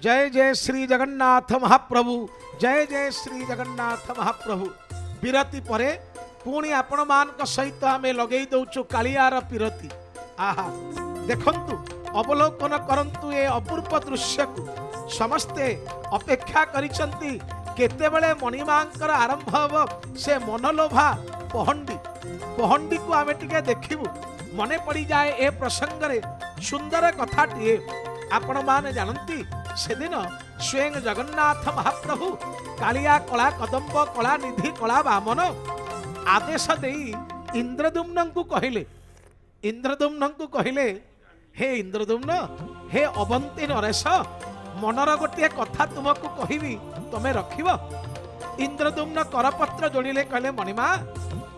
जय जय श्री जगन्नाथ महाप्रभु। जय जय श्री जगन्नाथ महाप्रभु। विरति परे पुणी आपण मान सहित आम लगे दौचु कालियार पिरती। आहा देखंतु अवलोकन करंतु ए अपूर्व दृश्य को समस्ते अपेक्षा करिसंती केतेबेले मणिमांकर आरंभ हबो से मनलोभा पहंडी को आमे टिके देखिबु मने पड़ी जाए ए प्रसंग रे सुंदर कथाटिए। आपण माने जानंती सेदिन स्वयं जगन्नाथ महाप्रभु कालिया कला कदम्ब कला निधि कला वामन आदेश देई इंद्रदुम्न को कहले हे इंद्रदुम्न हे अवंती नरेश मनर गोटे कथा तुमको कहबी तमे रखिब। इंद्रदुम्न करपत्र जोड़िले कहले मणिमा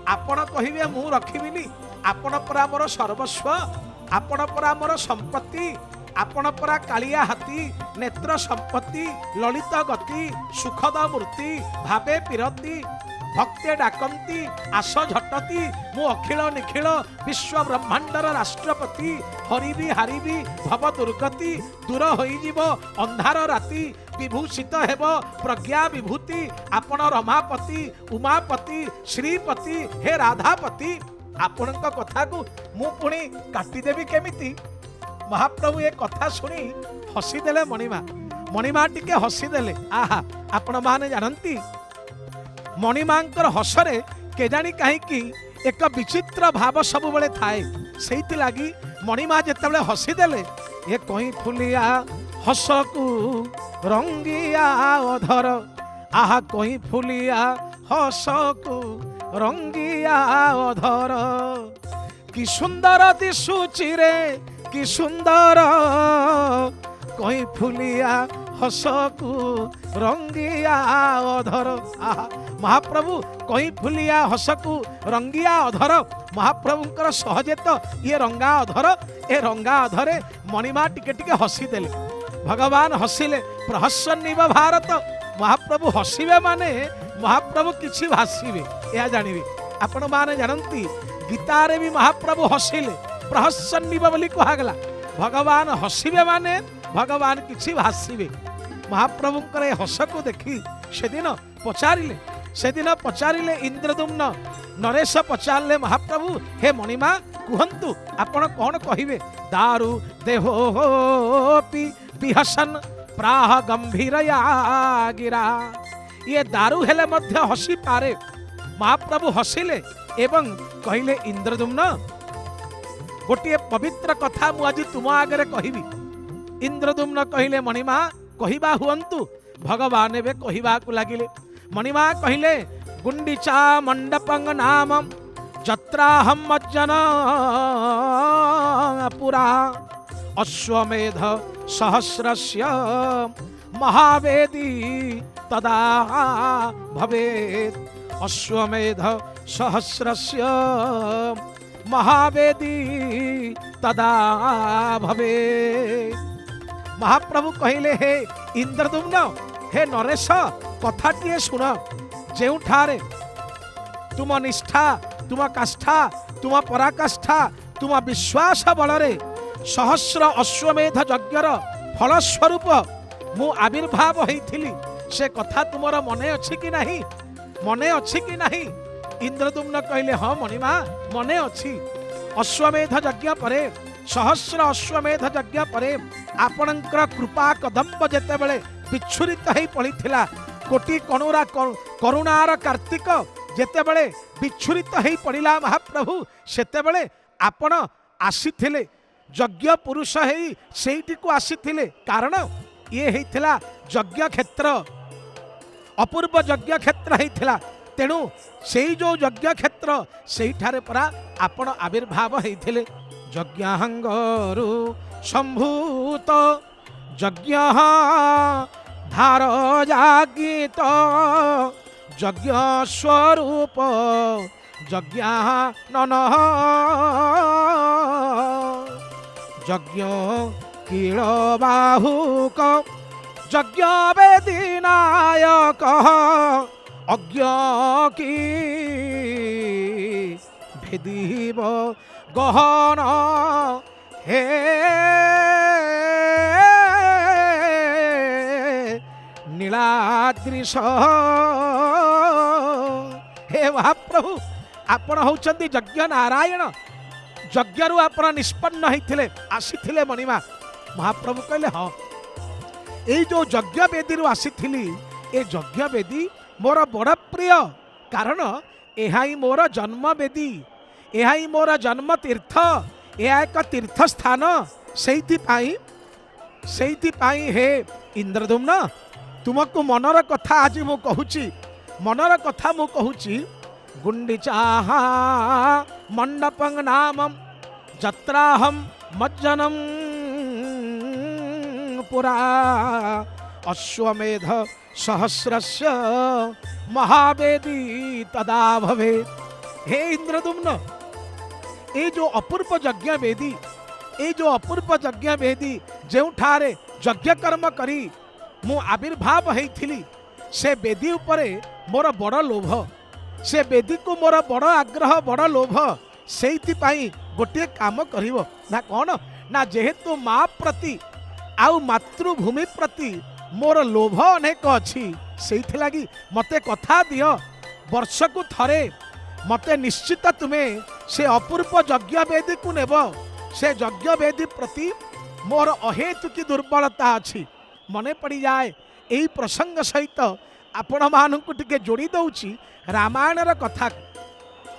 आपण कहिबे मु रखिबिनी आपण परा मोर सर्वस्व आपण परा मोर संपत्ति आपण परा कालिया हाथी नेत्र संपत्ति ललित गति सुखद मूर्ति भावे पिरती भक्ते डाकंती आस झटती मु अखिल निखिल विश्व ब्रह्मांडर राष्ट्रपति हरिबी हारिबी भव दुर्गति दूर होइजिवो अंधार राति विभूषित हेब प्रज्ञा विभूति आपण रमापति उमापति श्रीपति हे राधापति आपणक कथा को मु पुणी काटिदेवी केमिति। महाप्रभु ये कथा शुणी हसीदेले मणिमा टिके हसीदेले। आहा आपण माने जानंती मणिमांकर हसरे केजानी कहीं एक विचित्र भाव सब बेले थाए सेति लागी मणिमा जेतेबेले हसीदेले ये कहीं फुलिया हसकू रंगिया अधर। आहा कहीं फुलिया हसकू रंगिया अधर कि सुंदर दिशुची रे कि सुंदर कहीं फुलिया हसकू रंगिया अधर। आहा महाप्रभु कहीं फुलिया हसकू रंगिया अधर महाप्रभुंकर सहजे तो ये रंगा अधर ए रंगा अधरे मणिमा टिके टिके हसी देले। भगवान हसिले प्रहसन्निव भारत महाप्रभु हसिबे माने महाप्रभु किछि भासिबे या जानिबे। आपण माने जानंती गीतारे भी महाप्रभु हसिले प्रहसन्निव बोली कहागला। भगवान हसिबे माने भगवान किछि भासिबे। महाप्रभुंकर हस को देखी सेदिन पचारिले इंद्रदुम्न नरेश पचारले महाप्रभु हे मणिमा कुहंतु आपण कौन कहिबे। दारु देहोपि विहसन प्राह गंभीरया गिरा। ये दारु हेले मध्य हसी पारे। महाप्रभु हसिले एवं कहिले इंद्रदुम्न गोटे पवित्र कथा मु आज तुम आगे कहबी। इंद्रदुम्न कहिले मणिमा कहिबा हुअंतु। भगवान एवं कहिबा को लागिले। मणिमा कहिले गुंडीचा मंडपंग नाम जत्राहम मज्जन पुरा अश्वमेध सहस्रस्य महावेदी तदा भवेत्। अश्वमेध सहस्रस्य महावेदी तदा भवेत्। महाप्रभु कहिले हे इंद्रदुम्न हे नरेश कथाटिए शुण जेउठारे तुम निष्ठा तुम काष्ठा तुम पराकाष्ठा तुम विश्वास बलरे सहस्र अश्वमेध यज्ञर फलस्वरूप मु आविर्भाव होइथिली से कथा तुमर मने अछि कि नहीं मने अछि कि नहीं। इंद्रदुम्न कहले हाँ मणिमा मने अछि। अश्वमेध यज्ञ परे सहस्र अश्वमेध यज्ञ परे आपणकर कृपा कदम्ब जेतेबेले विच्छुरित होई पड़िथिला कोटि कणुरा करुणार कार्तिक जेतेबेले विच्छुरित होई पड़िला महाप्रभु सेतेबेले आपण आसीथिले यज्ञ पुरुष हेई सेठी को आसीथिले। कारण ये हेइथिला यज्ञ क्षेत्र अपूर्व यज्ञ क्षेत्र हेइथिला। तेणु सेई जो यज्ञ क्षेत्र सेठारे परा आपण आविर्भाव हेइथिले। यज्ञांगरु संभूत यज्ञ धार जागीत यज्ञ स्वरूप यज्ञानन यज्ञ कील बाहुक यज्ञ वेदिनायक अज्ञ की भेदीव गहन हे ନୀଳାଦ୍ରିଶ। ହେ ମହାପ୍ରଭୁ, ଆପଣ ହଉଛନ୍ତି ଯଜ୍ଞ ନାରାୟଣ। ଯଜ୍ଞରୁ ଆପଣ ନିଷ୍ପନ୍ନ ହେଇଥିଲେ, ଆସିଥିଲେ ମଣିମା। ମହାପ୍ରଭୁ କହିଲେ ହଁ, ଏଇ ଯୋଉ ଯଜ୍ଞ ବେଦୀରୁ ଆସିଥିଲି, ଏ ଯଜ୍ଞ ବେଦୀ ମୋର ବଡ଼ ପ୍ରିୟ, କାରଣ ଏହା ହିଁ ମୋର ଜନ୍ମ ବେଦୀ, ଏହା ହିଁ ମୋର ଜନ୍ମ ତୀର୍ଥ, ଏହା ଏକ ତୀର୍ଥ ସ୍ଥାନ। ସେଇଥିପାଇଁ ହେ ଇନ୍ଦ୍ରଦ୍ୟୁମ୍ନ, ତୁମକୁ ମନର କଥା ଆଜି ମୁଁ କହୁଛି, ମନର କଥା ମୁଁ କହୁଛି। ଗୁଣ୍ଡିଚାଃ ମଣ୍ଡପଂ ନାମଂ ଯତ୍ରାହଂ ମଜ୍ଜନଂ ପୁରା ଅଶ୍ୱମେଧ ସହସ୍ରସ୍ୟ ମହାବେଦୀ ତଦା ଭବେତ୍। हे इंद्रदुम्न, ये जो अपूर्व यज्ञ वेदी, ये जो अपूर्व यज्ञ वेदी जोठारे यज्ञ कर्म करी मु आविर्भाव होइथिली, से वेदी उपरे मोर बड़ लोभ, से वेदी को मोर बड़ आग्रह, बड़ लोभ। सेइथिपाई गोटे काम करिवो ना कौन ना, जेहेतु माँ प्रति आउ मातृभूमि प्रति मोर लोभ अनेक अछि, सेइथिलागी मते कथा दियो, वर्षकु थरे मते निश्चित तुम्हें से अपूर्व यज्ञ वेदी को नेब। से यज्ञ वेदी प्रति मोर अहेतुकी दुर्बलता अछि। मने पड़ी जाए यही प्रसंग सहित आपण मानकु टिके जोड़ी दउची रामायणर कथा।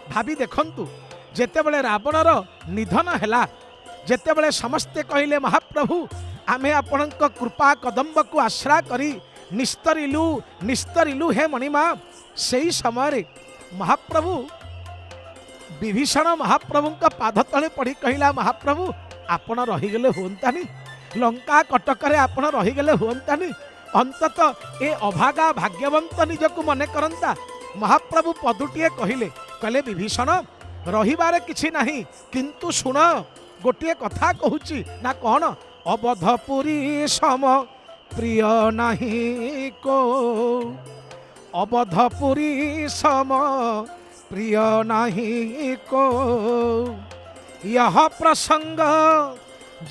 भाभी देखंतु, जेतेबेले रावणर निधन हैला, जेतेबेले समस्ते कहिले महाप्रभु आमे आपणक कृपा कदम्ब को आश्रा करी निस्तरिलु हे मणिमा, सेही समय महाप्रभु विभीषण महाप्रभु का पाद तले पड़ी कहला, महाप्रभु आपण रहीगले हुंतानी, लंका कटकरे आपण रहीगले हुंतानी, अंतत ए अभागा भाग्यवंत निजकु मने करंता। महाप्रभु पदुटिए कहले विभीषण रहिबारे किछि नाही, किंतु सुन गोटिए कथा कहूची ना कौन, अवधपुरी सम प्रिय नाही को, अवधपुरी सम प्रिय नहीं को, यह प्रसंग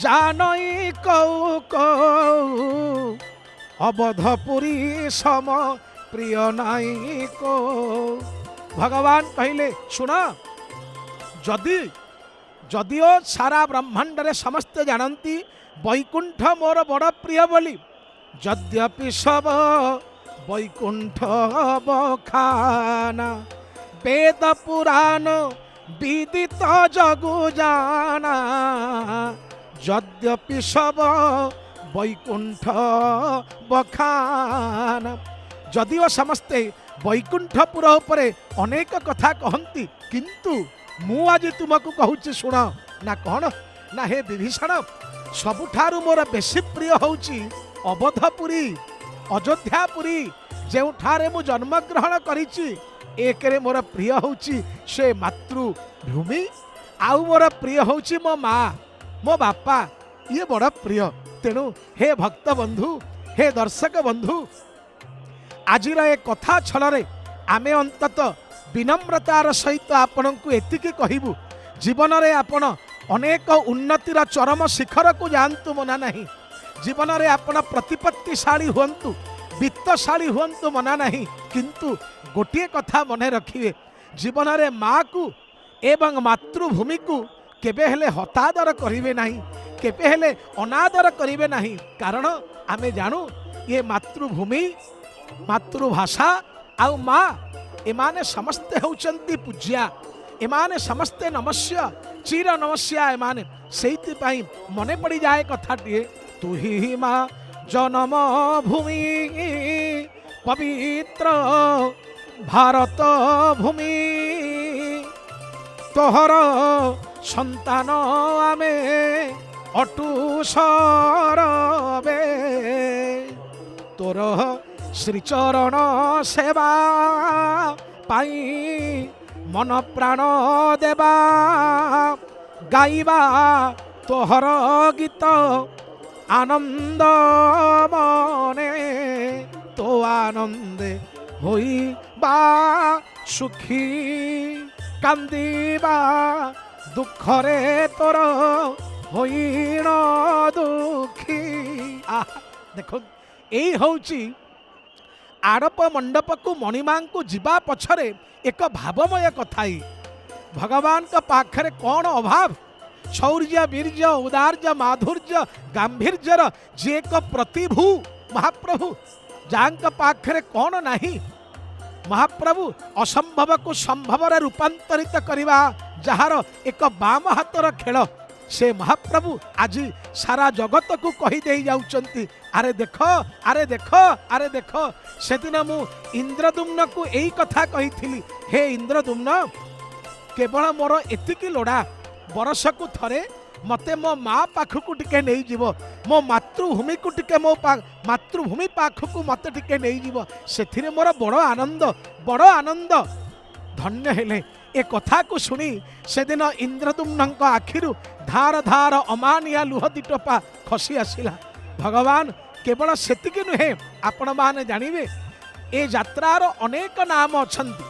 जानई को, अवधपुरी सम प्रिय नहीं को। भगवान कहले सुन, जदिओ सारा ब्रह्मांड रे समस्ते जानती वैकुंठ मोर बड़ प्रिय बोली, यद्यपि सब वैकुंठ बखाना, वेद पुराण विदित जगु जाना, यद्यपि सब वैकुंठ बखाना। जदिओ समस्ते वैकुंठपुर उपरे अनेक कथा कहती, किंतु मु आज तुमको कहूची सुन ना कौन ना, हे विभीषण सबुठारु मोर बेसी प्रिय होउची अवधपुरी, अयोध्यापुरी, जेउठारे मु जन्म ग्रहण करिची। एकरे मोर प्रिय होउची से मातृभूमि, आउ मोर प्रिय होउची मो माँ मो बापा, ये बड़ प्रिय। तेणु हे भक्त बंधु, हे दर्शक बंधु, आजिर ए कथा छलरे आमे अंतत विनम्रतार सहित आपनकु एतिकी कहिबु, जीवन रे आपण अनेक उन्नतिर चरम शिखर को जानतु मना नहीं, जीवन रे आपण प्रतिपत्तिशाली हुअन्तु, वित्तशाली हुअन्तु मना नहीं, किंतु गोटे कथा मने रखिए, जीवन रे माँ को एवं मातृभूमि को केबे हेले हतादर करिवे नहीं, केबे हेले अनादर करिवे नहीं। कारण आमे जानू ये मातृभूमि, मातृभाषा आउ माँ, एमाने समस्ते होउचंती पूज्या, एमाने समस्ते नमस्य चिर नमस्या एमाने। सेइथिपाई मने पड़ी जाए कथाटिए, तु ही माँ जन्म भूमि पवित्र भारत भूमि, तोहर संतान आमे अटू सरबे, तोर श्रीचरण सेवा पाई मन प्राण देवा, गाइबा तोहर गीत आनंद मने, तो आनंदे होई बा सुखी, कांदीबा दुखरे तोर होई न दुखी। देखो यही होउची आड़प मंडप को मणिमा को जीवा पछरे एक भावमय कथाई भगवान का पाखरे कौन अभाव शौर्य वीर्य उदार्य माधुर्य गांभीर्यर जे एक प्रतिभू महाप्रभु जांक पाखरे कौन नहीं महाप्रभु असंभव को संभव रूपांतरित करवा जार एक बाम हाथर खेल से महाप्रभु आज सारा जगत को कहीदे जाउचंती अरे देख अरे देख अरे देख से दिन मु इंद्रदुम्न को यही कथा कही हे इंद्रदुम्न केवल मोर एतिकी लोड़ा बरस को थरे मते मो माँ पाखक टिके नहीं जीव मो मातृभूमि को टिके मो मातृभूमि पाखक मते टिके नहीं जीव सेथिरे मोर बड़ आनंद धन्य हेले ए कथा को शुणी से दिन इंद्रदुम्न आखिरु धार धार अमानिया लुह दिटोपा खसी आसिला भगवान केवल सेतिकी नुहे आपण माने जानिबे ए यात्रार अनेक नाम अछंती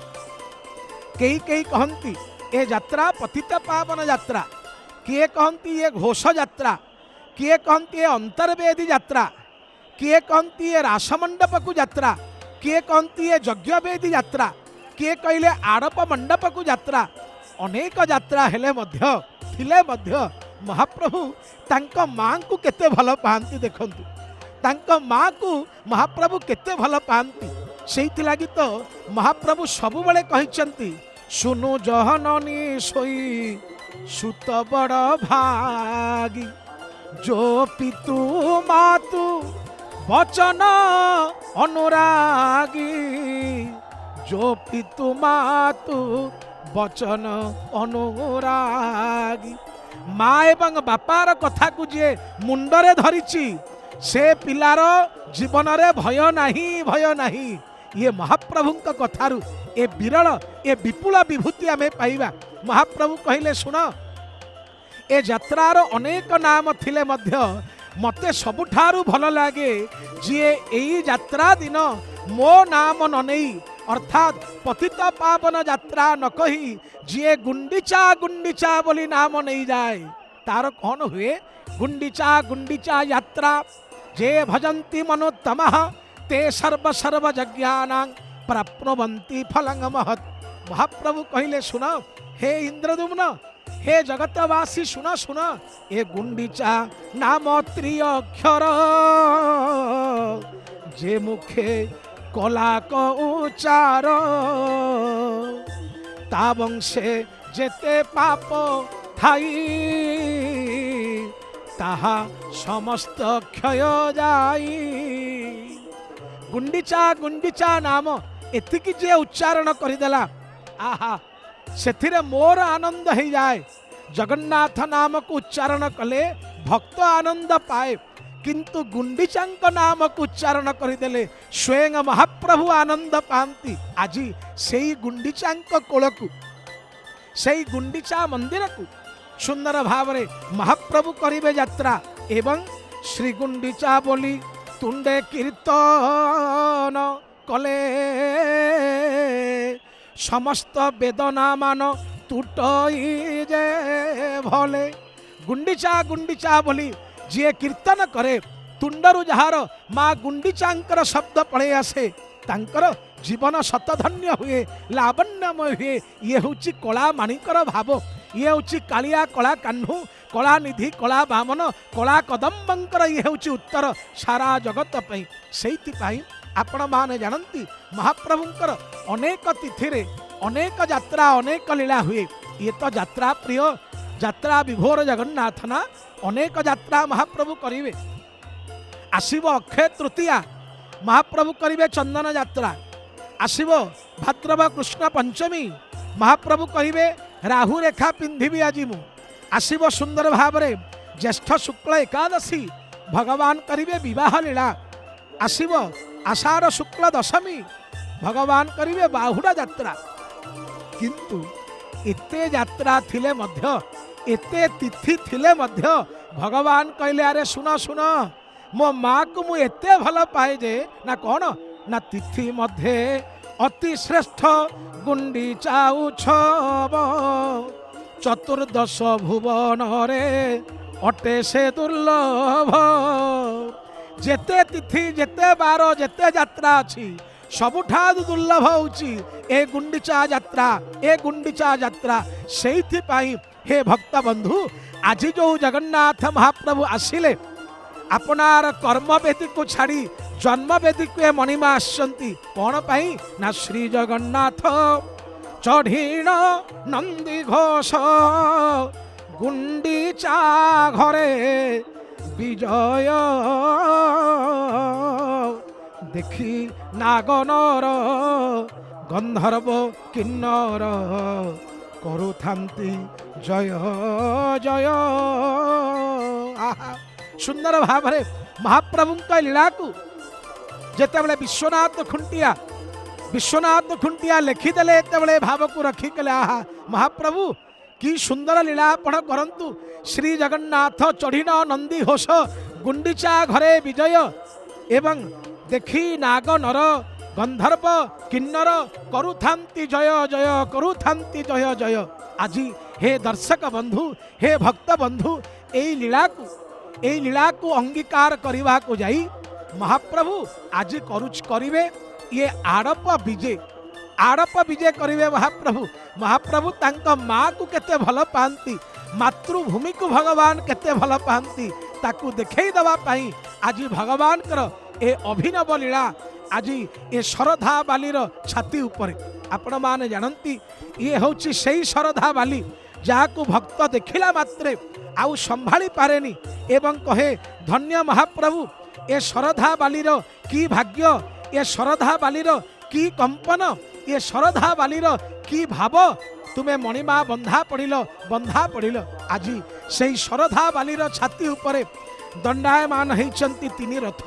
कई कई कहंती ए यात्रा पतित पावन यात्रा किए कहती ये घोष यात्रा किए कहती ये अंतर्वेदी यात्रा किए कहती ये रासमंडप को यात्रा किए कहती ये यज्ञवेदी यात्रा किए कहले आड़प मंडप को यात्रा अनेक यात्रा हेले मध्य थिले मध्य महाप्रभु तांको माँ को केते भल पाती देखंतु तांको माँ को महाप्रभु केते भल पाती सेइथि लागि तो महाप्रभु सबु बेले कहिसंती सुनु जहननी सोई सुत बड़ भागी जो पितु मातु वचन अनुरागी जो पितु मातु वचन अनुरागी माँ एवं बापार कथा को जे मुंडरे धरिची से पिलार जीवन रे भय नहीं ये महाप्रभु कथारु ए विरल ए विपुल विभूति आमे पाइबा महाप्रभु कहले सुन ए यात्रार अनेक नाम थिले मध्य मते सबुठारु भल लागे जे एई यात्रा दिन मो नाम न नहीं अर्थात पतित पावन यात्रा न कही जे गुंडीचा गुंडीचा बोली नाम नहीं जाए तार कौन हुए गुंडीचा गुंडीचा यात्रा जे भजंती मनोत्तमः ते सर्व सर्व यज्ञानां प्राप्नुवन्ति फलं महत् महाप्रभु कहले सुन हे इंद्रदुम्न हे जगतवासी सुन सुन ए गुंडीचा नाम त्रिय अक्षर जे मुखे कला को उच्चार ता वंशे जेते पाप ठाई ताहा समस्त क्षय जाई गुंडीचा गुंडीचा नाम एतिकी जे उच्चारण करदेला आहा सेथिरे मोर आनंद हो जाए जगन्नाथ नाम को उच्चारण कले भक्त आनंद पाए किंतु गुंडीचांक नाम को उच्चारण करदेले स्वयं महाप्रभु आनंद पाती आज से गुंडीचांक कोलकु से गुंडीचा मंदिर को सुंदर भाव रे महाप्रभु करिवे यात्रा एवं श्री गुंडीचा बोली तुंडे कीर्तन कले समस्त वेदना मान तुटई जे भले गुंडीचा गुंडीचा बोली जे कीर्तन करे तुंडरु जहार माँ गुंडीचांकर शब्द पड़े आसे तांकर जीवन शतधन्य हुए लावण्यमय हुए ये हूँ कला माणिकर भाव ये हूँ कालिया कला कान्हू कला निधि कला बामन कला कदम्बंकर ये हूँ उत्तर सारा जगत पई सेइथिपाई आपण माने जानती महाप्रभुंकर अनेक तिथिरे अनेक यात्रा अनेक लीला हुए ये तो यात्रा प्रिय यात्रा विभोर जगन्नाथ ना अनेक यात्रा महाप्रभु करिवे आसीब अक्षय तृतीया महाप्रभु करिवे चंदन यात्रा आसीब भाद्रव कृष्ण पंचमी महाप्रभु करिवे राहु रेखा पिंधिबी आज मु आसीब सुंदर भाव रे ज्येष्ठ शुक्ल एकादशी भगवान करिवे विवाह लीला आसीब आषाढ़ शुक्ल दशमी भगवान करिवे बाहुड़ा यात्रा किंतु एते यात्रा थिले मध्य एते तिथि थिले मध्य भगवान कहले अरे सुन सुन मो माँ को मु एते भल पाए जे ना कौन ना तिथि मध्य अति श्रेष्ठ गुंडीचा उत्सव चतुर्दश भुवन रे अटे से दुर्लभ जेते तिथि जेते बार जेते यात्रा अच्छी ସବୁଠାରୁ ଦୁର୍ଲଭ ହେଉଛି ଏ ଗୁଣ୍ଡିଚା ଯାତ୍ରା। ଏ ଗୁଣ୍ଡିଚା ଯାତ୍ରା ସେଇଥିପାଇଁ ହେ ଭକ୍ତ ବନ୍ଧୁ, ଆଜି ଯେଉଁ ଜଗନ୍ନାଥ ମହାପ୍ରଭୁ ଆସିଲେ, ଆପଣାର କର୍ମବେଦୀକୁ ଛାଡ଼ି ଜନ୍ମବେଦୀକୁ ଏ ମଣିମା ଆସିଛନ୍ତି। କ'ଣ ପାଇଁ ନା ଶ୍ରୀ ଜଗନ୍ନାଥ ଚଢ଼ିଣ ନନ୍ଦୀ ଘୋଷ ଗୁଣ୍ଡିଚା ଘରେ ବିଜୟ ଦେଖି ନାଗନର ଗନ୍ଧର୍ବ କିନ୍ନର କରୁଥାନ୍ତି ଜୟ ଜୟ। ଆହା, ସୁନ୍ଦର ଭାବରେ ମହାପ୍ରଭୁଙ୍କ ଲୀଳାକୁ ଯେତେବେଳେ ବିଶ୍ୱନାଥ ଖୁଣ୍ଟିଆ ଲେଖିଦେଲେ, ଏତେବେଳେ ଭାବକୁ ରଖିକଲେ ଆହା ମହାପ୍ରଭୁ କି ସୁନ୍ଦର ଲୀଳା ଆପଣ କରନ୍ତୁ। ଶ୍ରୀ ଜଗନ୍ନାଥ ଚଢ଼ିଣ ନନ୍ଦୀ ଘୋଷ ଗୁଣ୍ଡିଚା ଘରେ ବିଜୟ ଏବଂ ଦେଖି ନାଗ ନର ଗନ୍ଧର୍ବ କିନ୍ନର କରୁଥାନ୍ତି ଜୟ ଜୟ, କରୁଥାନ୍ତି ଜୟ ଜୟ। ଆଜି ହେ ଦର୍ଶକ ବନ୍ଧୁ, ହେ ଭକ୍ତ ବନ୍ଧୁ, এই লীଳାକୁ ଅଙ୍ଗୀକାର କରିବାକୁ ଯାଇ ମହାପ୍ରଭୁ ଆଜି କରିବେ ଇଏ ଆଡ଼ପ ବିଜେ କରିବେ ମହାପ୍ରଭୁ ତାଙ୍କ ମାକୁ କେତେ ଭଲ ପାଆନ୍ତି, ମାତୃଭୂମିକୁ ଭଗବାନ କେତେ ଭଲ ପାଆନ୍ତି, ତାକୁ ଦେଖେଇ ଦେବା ପାଇଁ ଆଜି ଭଗବାନଙ୍କର ଏ ଅଭିନବ ଲୀଳା ଆଜି ଏ ଶରଧା ବାଲିର ଛାତି ଉପରେ। ଆପଣମାନେ ଜାଣନ୍ତି ଇଏ ହେଉଛି ସେଇ ଶରଧା ବାଲି ଯାହାକୁ ଭକ୍ତ ଦେଖିଲା ମାତ୍ରେ ଆଉ ସମ୍ଭାଳି ପାରେନି ଏବଂ କହେ ଧନ୍ୟ ମହାପ୍ରଭୁ, ଏ ଶରଧା ବାଲିର କି ଭାଗ୍ୟ, ଏ ଶରଧା ବାଲିର କି କମ୍ପନ, ଏ ଶରଧା ବାଲିର କି ଭାବ, ତୁମେ ମଣିମା ବନ୍ଧା ପଡ଼ିଲ। ଆଜି ସେଇ ଶରଧା ବାଲିର ଛାତି ଉପରେ ଦଣ୍ଡାୟମାନ ହେଇଛନ୍ତି ତିନି ରଥ।